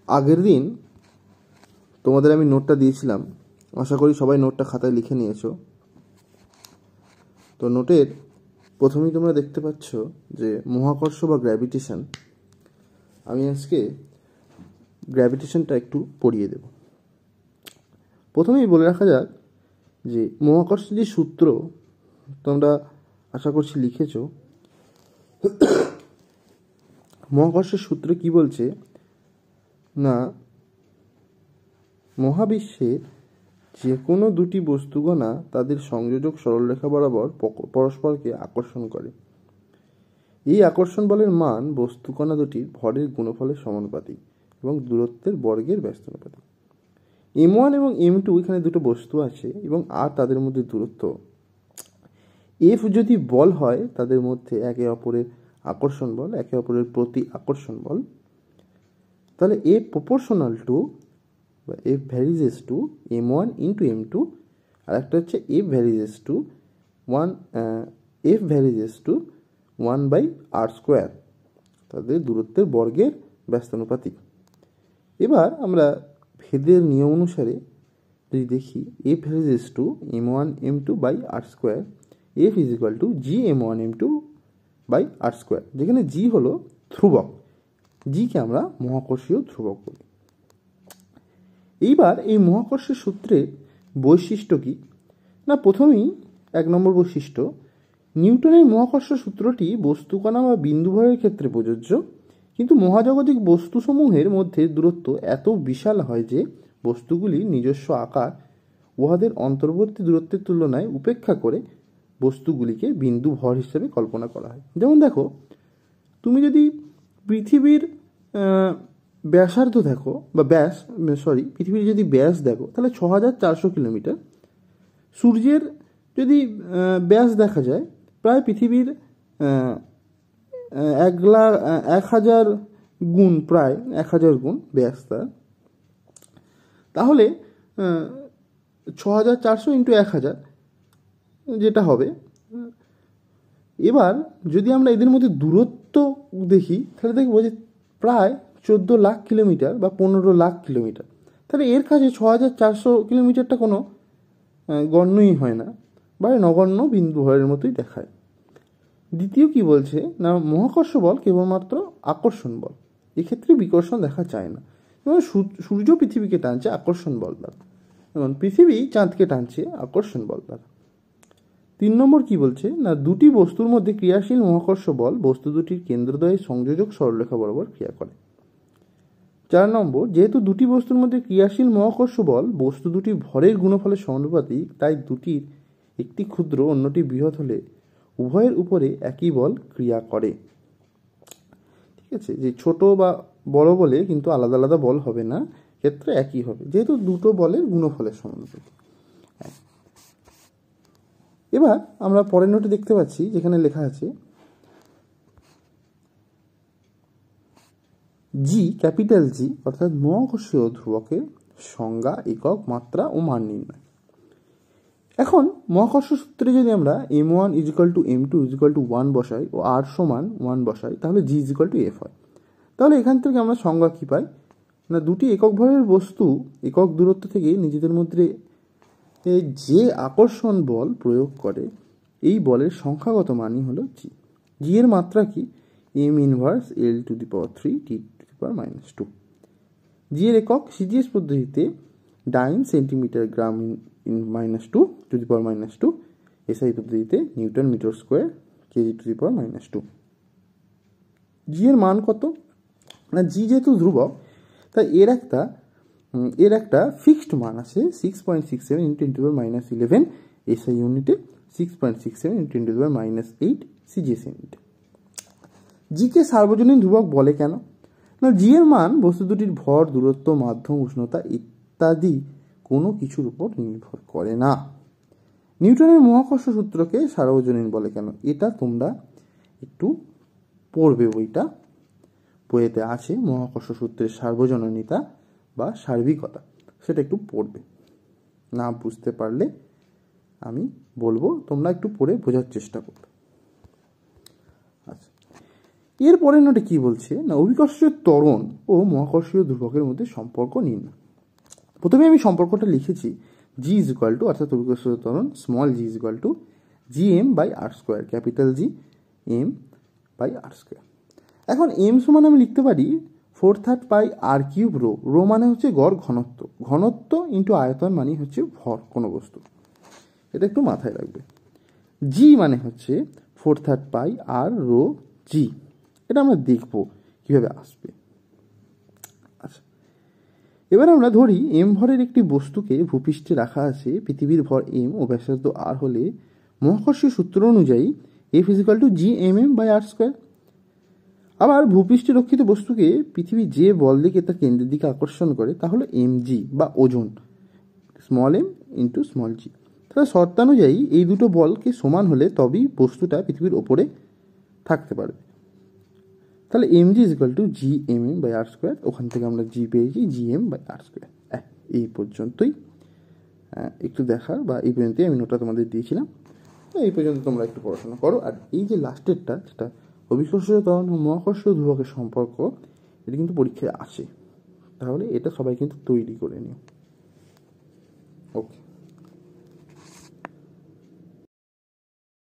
আগের দিন তোমাদের আমি নোটটা দিয়েছিলাম, আশা করি সবাই নোটটা খাতায় লিখে নিয়েছো। তো নোটের প্রথমেই তোমরা দেখতে পাচ্ছ যে মহাকর্ষ বা গ্র্যাভিটেশন। আমি আজকে গ্র্যাভিটেশনটা একটু পড়িয়ে দেব। প্রথমেই বলে রাখা যাক যে মহাকর্ষের যে সূত্র তোমরা আশা করছি লিখেছো। মহাকর্ষের সূত্র কি বলছে না, মহাবিশ্বের যে কোনো দুটি বস্তুকণা তাদের সংযোজক সরলরেখা বরাবর পরস্পরকে আকর্ষণ করে। এই আকর্ষণ বলের মান বস্তুকণা দুটির ভরের গুণফলের সমানুপাতিক এবং দূরত্বের বর্গের ব্যস্তানুপাতিক। m1 এবং m2 এখানে দুটো বস্তু আছে এবং আর তাদের মধ্যে দূরত্ব f যদি বল হয় তাদের মধ্যে একে অপরের আকর্ষণ বল, একে অপরের প্রতি আকর্ষণ বল, তাহলে f প্রপোর্শনাল টু বা f varies to m1 into m2, আর একটা হচ্ছে f ভ্যারিজেস টু 1/r², তাদের দূরত্বের বর্গের ব্যস্তানুপাতিক। এবার আমরা ভেদের নিয়ম অনুসারে যদি দেখি f varies to m1 m2 by r², f is equal to g m1 m2 by r², যেখানে g হলো ধ্রুবক, g কে আমরা মহাকর্ষীয় ধ্রুবক বলি। এইবার এই মহাকর্ষের সূত্রের বৈশিষ্ট্য কি না, প্রথমেই 1 নম্বর বৈশিষ্ট্য, নিউটনের মহাকর্ষ সূত্রটি বস্তুকণা বা বিন্দুভরের ক্ষেত্রে প্রযোজ্য, কিন্তু মহাজাগতিক বস্তুসমূহের মধ্যে দূরত্ব এত বিশাল হয় যে বস্তুগুলির নিজস্ব আকার উহাদের অন্তর্বর্তী দূরত্বের তুলনায় উপেক্ষা করে বস্তুগুলিকে বিন্দু ভর হিসেবে কল্পনা করা হয়। যেমন দেখো, তুমি যদি পৃথিবীর ব্যাসার্ধ দেখো বা পৃথিবীর যদি ব্যাস দেখো তাহলে 6400 কিলোমিটার। সূর্যের যদি ব্যাস দেখা যায় প্রায় পৃথিবীর 1000 গুণ, প্রায় 1000 গুণ ব্যাস তার। তাহলে 6400 ইন্টু 1000 যেটা হবে। এবার যদি আমরা এদের মধ্যে দূরত্ব দেখি তাহলে দেখবো যে প্রায় 14 লাখ কিলোমিটার বা 15 লাখ কিলোমিটার। তাহলে এর কাছে 6400 কিলোমিটারটা কোনো গণ্যই হয় না বা নগণ্য বিন্দু ভরের মতোই দেখায়। দ্বিতীয় কি বলছে না, মহাকর্ষ বল কেবলমাত্র আকর্ষণ বল, এক্ষেত্রে বিকর্ষণ দেখা যায় না। যেমন সূর্য পৃথিবীকে টানছে আকর্ষণ বল দ্বারা, যেমন পৃথিবী চাঁদকে টানছে আকর্ষণ বল দ্বারা। 3 নম্বর কি বলছে না, দুটি বস্তুর মধ্যে ক্রিয়াশীল মহাকর্ষ বল বস্তু দুটির কেন্দ্রদ্বয়ের সংযোজক সরলরেখা বরাবর ক্রিয়া করে। 4 নম্বর, যেহেতু দুটি বস্তুর মধ্যে ক্রিয়াশীল মহাকর্ষ বল বস্তু দুটির ভরের গুণফলের সমানুপাতিক, তাই দুটির একটি ক্ষুদ্র অন্যটি বৃহৎ হলে উভয়ের উপরে একই বল ক্রিয়া করে। ঠিক আছে, যে ছোট বা বড় বলে কিন্তু আলাদা আলাদা বল হবে না, ক্ষেত্রে একই হবে, যেহেতু দুটো বলের গুণফলের সমানুপাতিক। এবার আমরা পরের নোটে দেখতে পাচ্ছি যেখানে লেখা আছে জি, ক্যাপিটাল জি অর্থাৎ মহাকর্ষীয় ধ্রুবকের সংজ্ঞা, একক, মাত্রা ও মান নির্ণয়। এখন মহাকর্ষ সূত্রে যদি আমরা m1 = m2 = 1 বসাই ও r সমান 1 বসাই, তাহলে g = f হয়। তাহলে এখান থেকে আমরা সংজ্ঞা কি পাই না, দুটি একক ভরের বস্তু একক দূরত্ব থেকে নিজেদের মধ্যে যে আকর্ষণ বল প্রয়োগ করে এই বলের সংখ্যাগত মানই হলো g। g এর মাত্রা কি, m inverse l⁻³ t⁻²। g এর একক সিজিএস পদ্ধতিতে ডাইন সেন্টিমিটার গ্রাম -2 ⁻², এসআই পদ্ধতিতে newton metre square kg⁻²। g এর মান কত না, g যেহেতু ধ্রুবক তাই এর একটা ফিক্সড মান আছে 6.67 × 10⁻11 এসআই ইউনিটে, 6.67 × 10⁻8 সিজিএস ইউনিটে। জি কে সার্বজনীন ধ্রুবক বলে কেন না, জি এর মান বস্তু দুটির ভর, দূরত্ব, মাধ্যম, উষ্ণতা ইত্যাদি কোনো কিছুর উপর নির্ভর করে না। নিউটনের মহাকর্ষ সূত্রকে সার্বজনীন বলে কেন, এটা তোমরা একটু পড়বে, বইয়েতে আছে মহাকর্ষ সূত্রের সার্বজনীনতা বা সার্বিকতা, সেটা একটু পড়বে। না বুঝতে পারলে আমি বলবো তোমরা একটু পড়ে বোঝার চেষ্টা করবে। আচ্ছা, এরপরের নোটে কি বলছে না, অভিকর্ষীয় ত্বরণ ও মহাকর্ষীয় ধ্রুবকের মধ্যে সম্পর্ক নির্ণয়। প্রথমে আমি সম্পর্কটা লিখেছি, জি ইজ ইকুয়াল টু, অর্থাৎ অভিকর্ষীয় ত্বরণ small G is equal to G M by R square, capital G M by R square. এখন এম সমান আমি লিখতে পারি 4/3 pi R cube rho. Rho মানে হচ্ছে গড় ঘনত্ব, ঘনত্ব ইন্টু আয়তন মানে হচ্ছে ভর কোনো বস্তু, এটা একটু মাথায় রাখবে। জি মানে হচ্ছে 4/3 পাই আর রো জি, এটা আমরা দেখবো কীভাবে আসবে। আচ্ছা, এবার আমরা ধরি এম ভরের একটি বস্তুকে ভূপৃষ্ঠে রাখা আছে, পৃথিবীর ভর এম ও ব্যাসার্ধ আর হলে মহাকর্ষীয় সূত্র অনুযায়ী F is equal to G M M by R square. আবার ভূপৃষ্ঠে রক্ষিত বস্তুকে পৃথিবী যে বল দিকে তার কেন্দ্রের দিকে আকর্ষণ করে তা হলো এম জি বা ওজন, small M into small G. তাহলে শর্তানুযায়ী এই দুটো বলকে সমান হলে তবেই বস্তুটা পৃথিবীর ওপরে থাকতে পারবে। তাহলে M G is equal to G M M by R square, ওখান থেকে আমরা জি পেয়েছি G M by R square. এই পর্যন্তই একটু দেখার, বা এই পর্যন্তই আমি নোটটা তোমাদের দিয়েছিলাম, এই পর্যন্ত তোমরা একটু পড়াশোনা করো। আর এই যে লাস্টেরটা, যেটা অভিকর্ষীয় ত্বরণ ও মহাকর্ষীয় ধ্রুবকের সম্পর্ক, এটা কিন্তু পরীক্ষায় আসে, তাহলে এটা সবাই কিন্তু তৈরি করে নিও। ওকে।